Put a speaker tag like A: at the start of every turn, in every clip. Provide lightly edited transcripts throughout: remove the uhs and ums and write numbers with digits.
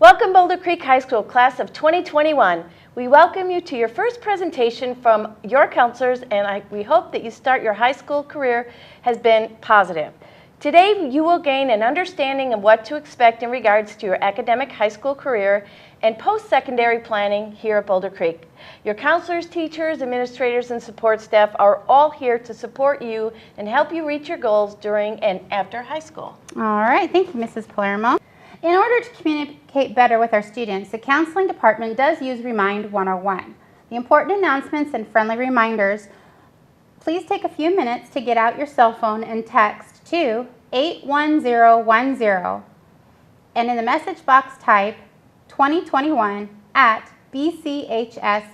A: Welcome Boulder Creek High School class of 2021. We welcome you to your first presentation from your counselors, and we hope that you start your high school career has been positive. Today you will gain an understanding of what to expect in regards to your academic high school career and post-secondary planning here at Boulder Creek. Your counselors, teachers, administrators, and support staff are all here to support you and help you reach your goals during and after high school.
B: All right, thank you, Mrs. Palermo. In order to communicate better with our students, the counseling department does use Remind 101. The important announcements and friendly reminders, please take a few minutes to get out your cell phone and text to 81010 and in the message box type 2021 at BCHSCOU.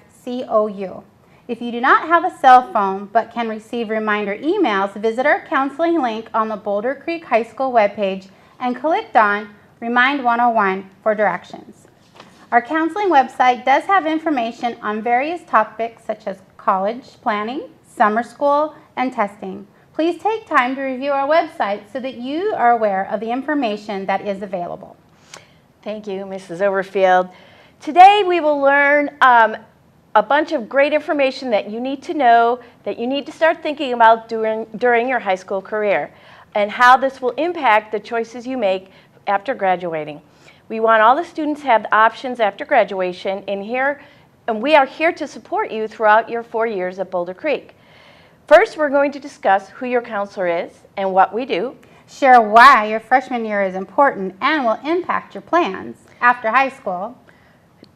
B: If you do not have a cell phone but can receive reminder emails, visit our counseling link on the Boulder Creek High School webpage and click on Remind 101 for directions. Our counseling website does have information on various topics such as college planning, summer school, and testing. Please take time to review our website so that you are aware of the information that is available.
A: Thank you, Mrs. Overfield. Today we will learn a bunch of great information that you need to know, that you need to start thinking about during your high school career, and how this will impact the choices you make after graduating. We want all the students to have the options after graduation, and we are here to support you throughout your 4 years at Boulder Creek. First, we're going to discuss who your counselor is and what we do.
B: Share why your freshman year is important and will impact your plans after high school.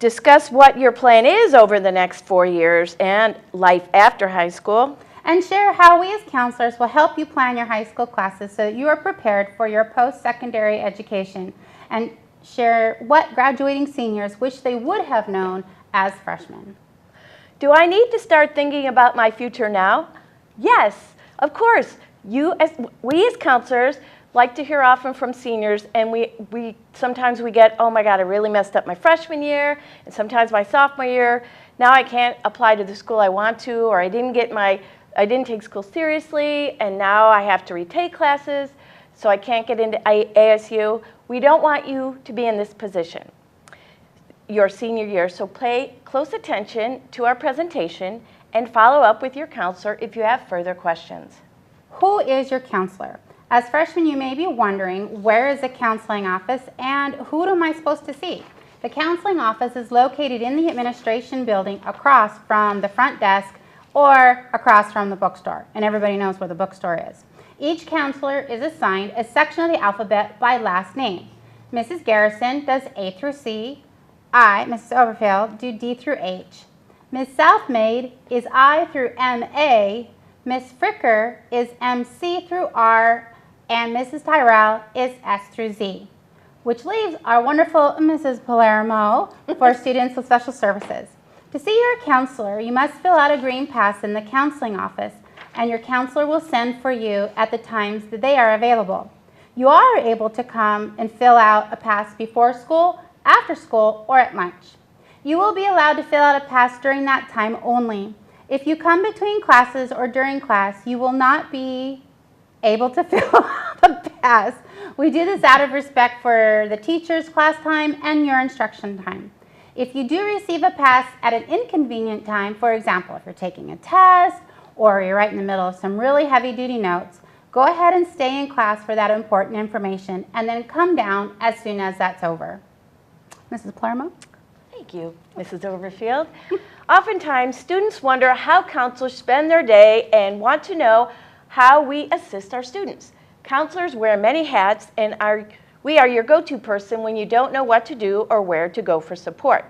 A: Discuss what your plan is over the next 4 years and life after high school.
B: And share how we as counselors will help you plan your high school classes so that you are prepared for your post-secondary education, and share what graduating seniors wish they would have known as freshmen.
A: Do I need to start thinking about my future now? Yes, of course. We as counselors like to hear often from seniors, and sometimes we get, oh my God, I really messed up my freshman year, and sometimes my sophomore year. Now I can't apply to the school I want to, or I didn't take school seriously, and now I have to retake classes, so I can't get into ASU. We don't want you to be in this position your senior year, so pay close attention to our presentation and follow up with your counselor if you have further questions.
B: Who is your counselor? As freshmen, you may be wondering, where is the counseling office and who am I supposed to see? The counseling office is located in the administration building across from the front desk or across from the bookstore, and everybody knows where the bookstore is. Each counselor is assigned a section of the alphabet by last name. Mrs. Garrison does A through C. I, Mrs. Overfield, do D through H. Ms. Southmaid is I through MA. Ms. Fricker is MC through R, and Mrs. Tyrell is S through Z, which leaves our wonderful Mrs. Palermo for students with special services. To see your counselor, you must fill out a green pass in the counseling office, and your counselor will send for you at the times that they are available. You are able to come and fill out a pass before school, after school, or at lunch. You will be allowed to fill out a pass during that time only. If you come between classes or during class, you will not be able to fill out a pass. We do this out of respect for the teacher's class time and your instruction time. If you do receive a pass at an inconvenient time, for example, if you're taking a test or you're right in the middle of some really heavy-duty notes, go ahead and stay in class for that important information and then come down as soon as that's over. Mrs. Palermo?
A: Thank you, Mrs. Overfield. Oftentimes, students wonder how counselors spend their day and want to know how we assist our students. Counselors wear many hats, and we are your go-to person when you don't know what to do or where to go for support.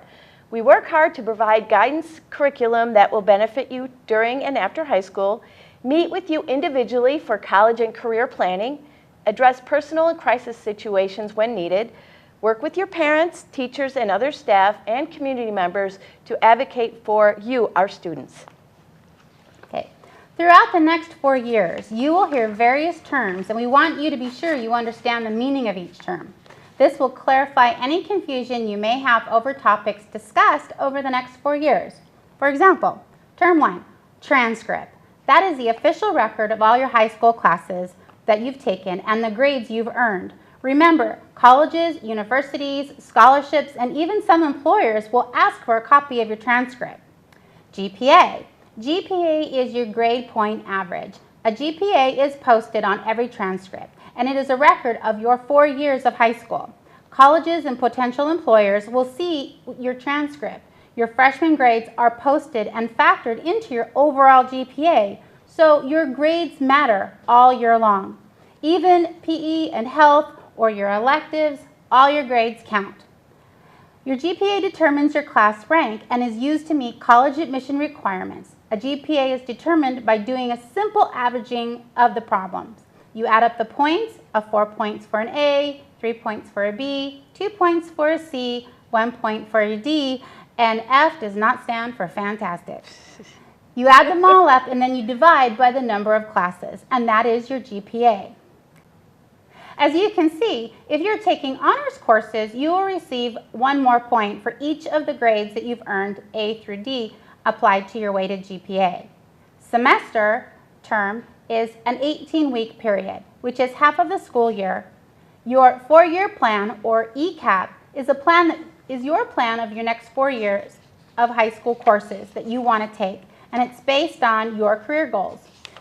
A: We work hard to provide guidance curriculum that will benefit you during and after high school, meet with you individually for college and career planning, address personal and crisis situations when needed, work with your parents, teachers, and other staff and community members to advocate for you, our students.
B: Okay. Throughout the next 4 years, you will hear various terms, and we want you to be sure you understand the meaning of each term. This will clarify any confusion you may have over topics discussed over the next 4 years. For example, Term 1, transcript. That is the official record of all your high school classes that you've taken and the grades you've earned. Remember, colleges, universities, scholarships, and even some employers will ask for a copy of your transcript. GPA. GPA is your grade point average. A GPA is posted on every transcript, and it is a record of your 4 years of high school. Colleges and potential employers will see your transcript. Your freshman grades are posted and factored into your overall GPA, so your grades matter all year long. Even PE and health or your electives, all your grades count. Your GPA determines your class rank and is used to meet college admission requirements. A GPA is determined by doing a simple averaging of the problems. You add up the points of 4 points for an A, 3 points for a B, 2 points for a C, 1 point for a D, and F does not stand for fantastic. You add them all up and then you divide by the number of classes, and that is your GPA. As you can see, if you're taking honors courses, you will receive 1 more point for each of the grades that you've earned A through D applied to your weighted GPA. Semester term is an 18-week period, which is half of the school year. Your 4-year plan, or ECAP, is your plan of your next 4 years of high school courses that you want to take, and it's based on your career goals.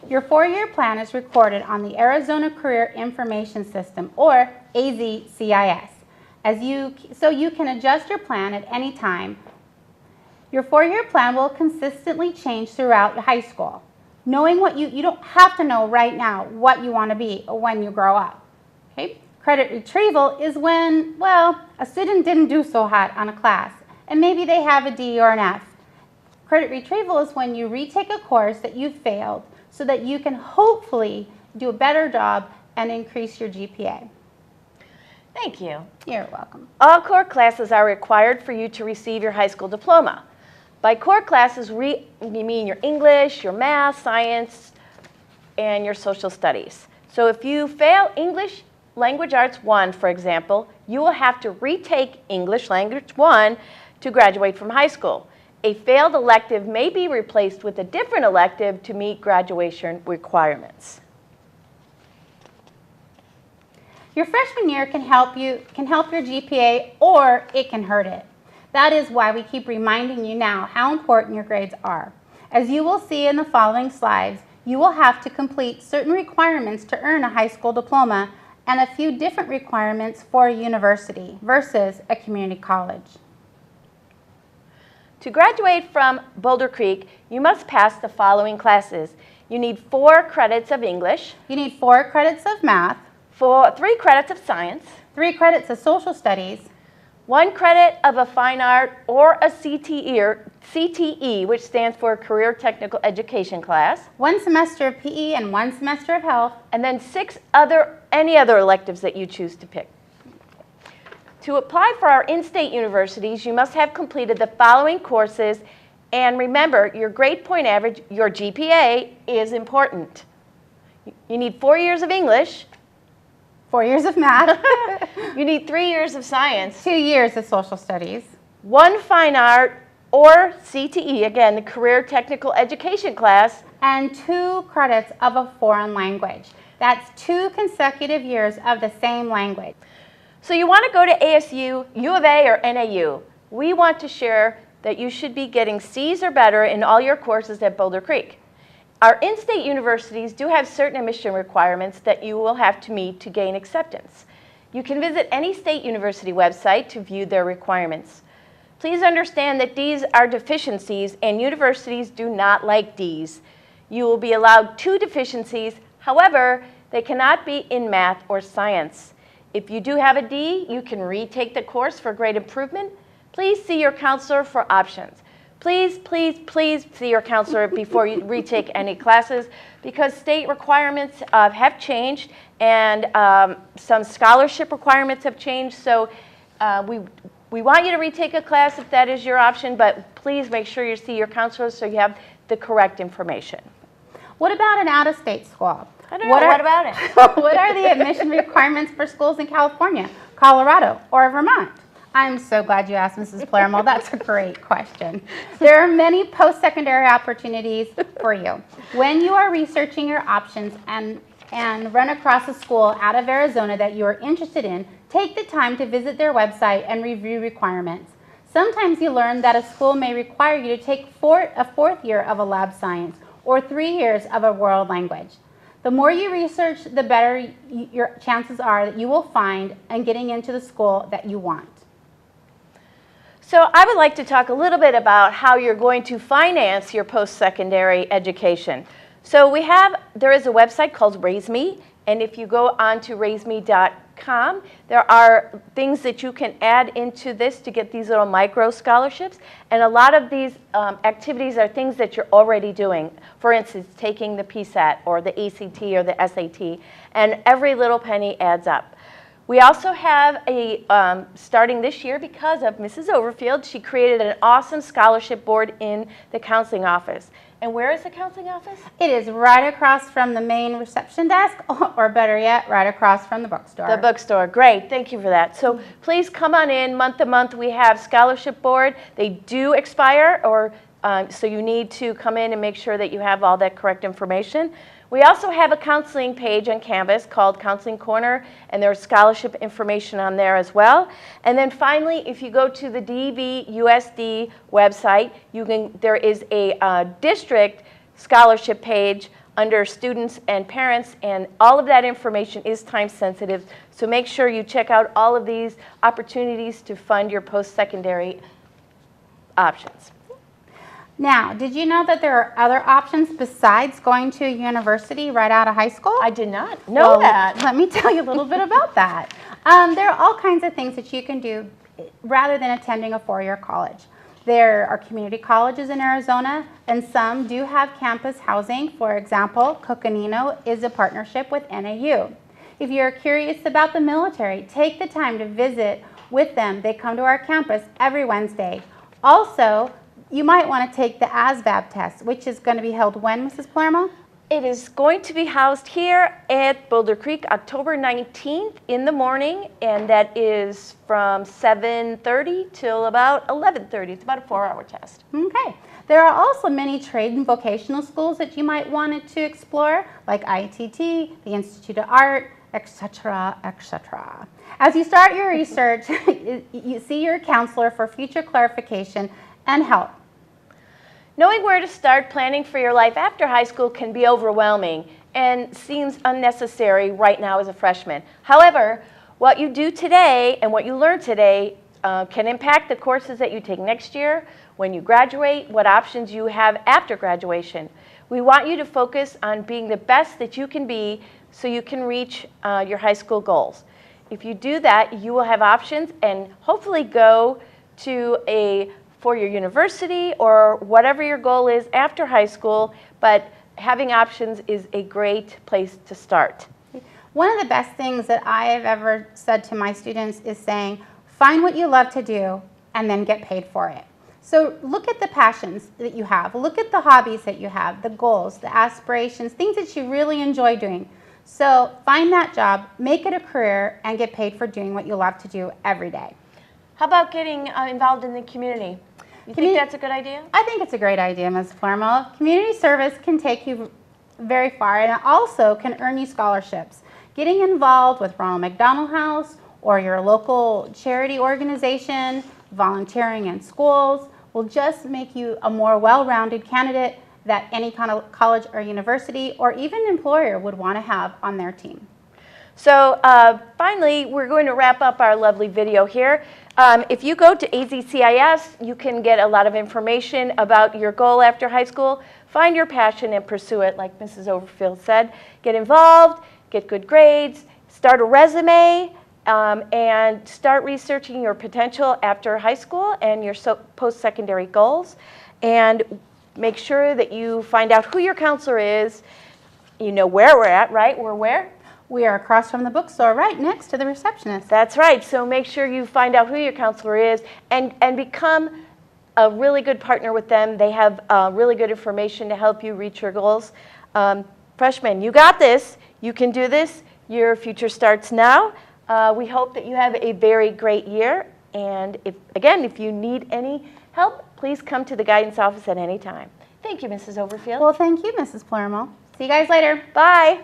B: Your 4-year plan is recorded on the Arizona Career Information System, or AZCIS, so you can adjust your plan at any time. Your 4-year plan will consistently change throughout high school. Knowing what you don't have to know right now what you want to be when you grow up. Okay? Credit retrieval is when, well, a student didn't do so hot on a class, and maybe they have a D or an F. Credit retrieval is when you retake a course that you failed so that you can hopefully do a better job and increase your GPA.
A: Thank you.
B: You're welcome.
A: All core classes are required for you to receive your high school diploma. By core classes, we mean your English, your math, science, and your social studies. So if you fail English Language Arts 1, for example, you will have to retake English Language 1 to graduate from high school. A failed elective may be replaced with a different elective to meet graduation requirements.
B: Your freshman year can help your GPA, or it can hurt it. That is why we keep reminding you now how important your grades are. As you will see in the following slides, you will have to complete certain requirements to earn a high school diploma and a few different requirements for a university versus a community college.
A: To graduate from Boulder Creek, you must pass the following classes. You need 4 credits of English.
B: You need 4 credits of math.
A: 3 credits of science.
B: 3 credits of social studies.
A: 1 credit of a fine art or a CTE, which stands for Career Technical Education class.
B: 1 semester of PE and 1 semester of health.
A: And then any other electives that you choose to pick. To apply for our in-state universities, you must have completed the following courses, and remember, your grade point average, your GPA, is important. You need 4 years of English.
B: 4 years of math.
A: You need 3 years of science.
B: 2 years of social studies.
A: 1 fine art or CTE, again, the Career Technical Education class.
B: And 2 credits of a foreign language. That's 2 consecutive years of the same language.
A: So you want to go to ASU, U of A, or NAU. We want to share that you should be getting C's or better in all your courses at Boulder Creek. Our in-state universities do have certain admission requirements that you will have to meet to gain acceptance. You can visit any state university website to view their requirements. Please understand that D's are deficiencies, and universities do not like D's. You will be allowed 2 deficiencies. However, they cannot be in math or science. If you do have a D, you can retake the course for grade improvement. Please see your counselor for options. Please, please, please see your counselor before you retake any classes, because state requirements have changed, and some scholarship requirements have changed. So we want you to retake a class if that is your option, but please make sure you see your counselor so you have the correct information.
B: What about an out-of-state school?
A: I don't know. What about it?
B: What are the admission requirements for schools in California, Colorado, or Vermont? I'm so glad you asked, Mrs. Palermo. That's a great question. There are many post-secondary opportunities for you. When you are researching your options and and run across a school out of Arizona that you are interested in, take the time to visit their website and review requirements. Sometimes you learn that a school may require you to take a fourth year of a lab science or 3 years of a world language. The more you research, the better your chances are that you will find and getting into the school that you want.
A: So I would like to talk a little bit about how you're going to finance your post-secondary education. So there is a website called RaiseMe, and if you go on to raiseme.com, there are things that you can add into this to get these little micro scholarships. And a lot of these activities are things that you're already doing. For instance, taking the PSAT or the ACT or the SAT, and every little penny adds up. We also have starting this year because of Mrs. Overfield, she created an awesome scholarship board in the counseling office. And where is the counseling office?
B: It is right across from the main reception desk, or better yet, right across from the bookstore.
A: The bookstore, great, thank you for that. So please come on in, month to month we have scholarship board. They do expire, so you need to come in and make sure that you have all that correct information. We also have a counseling page on Canvas called Counseling Corner, and there's scholarship information on there as well. And then finally, if you go to the DVUSD website, there is a district scholarship page under students and parents, and all of that information is time sensitive. So make sure you check out all of these opportunities to fund your post-secondary options.
B: Now, did you know that there are other options besides going to a university right out of high school?
A: I did not know that.
B: Let me tell you a little bit about that. There are all kinds of things that you can do rather than attending a four-year college. There are community colleges in Arizona, and some do have campus housing. For example, Coconino is a partnership with NAU. If you're curious about the military, take the time to visit with them. They come to our campus every Wednesday. Also, you might want to take the ASVAB test, which is going to be held when, Mrs. Palermo?
A: It is going to be housed here at Boulder Creek October 19th in the morning, and that is from 7:30 till about 11:30. It's about a 4-hour test.
B: Okay. There are also many trade and vocational schools that you might want to explore, like ITT, the Institute of Art, etc., etc. As you start your research, you see your counselor for future clarification and help.
A: Knowing where to start planning for your life after high school can be overwhelming and seems unnecessary right now as a freshman. However, what you do today and what you learn today can impact the courses that you take next year, when you graduate, what options you have after graduation. We want you to focus on being the best that you can be so you can reach your high school goals. If you do that, you will have options and hopefully go to a four-year university or whatever your goal is after high school, but having options is a great place to start.
B: One of the best things that I have ever said to my students is saying, find what you love to do and then get paid for it. So look at the passions that you have, look at the hobbies that you have, the goals, the aspirations, things that you really enjoy doing. So find that job, make it a career, and get paid for doing what you love to do every day.
A: How about getting involved in the community? You think that's a good idea?
B: I think it's a great idea, Ms. Palermo. Community service can take you very far, and it also can earn you scholarships. Getting involved with Ronald McDonald House or your local charity organization, volunteering in schools, will just make you a more well-rounded candidate that any kind of college or university or even employer would want to have on their team.
A: So finally, we're going to wrap up our lovely video here. If you go to AZCIS, you can get a lot of information about your goal after high school. Find your passion and pursue it, like Mrs. Overfield said. Get involved, get good grades, start a resume, and start researching your potential after high school and your post-secondary goals. And make sure that you find out who your counselor is. You know where we're at, right? We're where?
B: We are across from the bookstore, right next to the receptionist.
A: That's right. So make sure you find out who your counselor is and become a really good partner with them. They have really good information to help you reach your goals. Freshmen, you got this. You can do this. Your future starts now. We hope that you have a very great year. And if you need any help, please come to the guidance office at any time. Thank you, Mrs. Overfield.
B: Well, thank you, Mrs. Palermo. See you guys later.
A: Bye.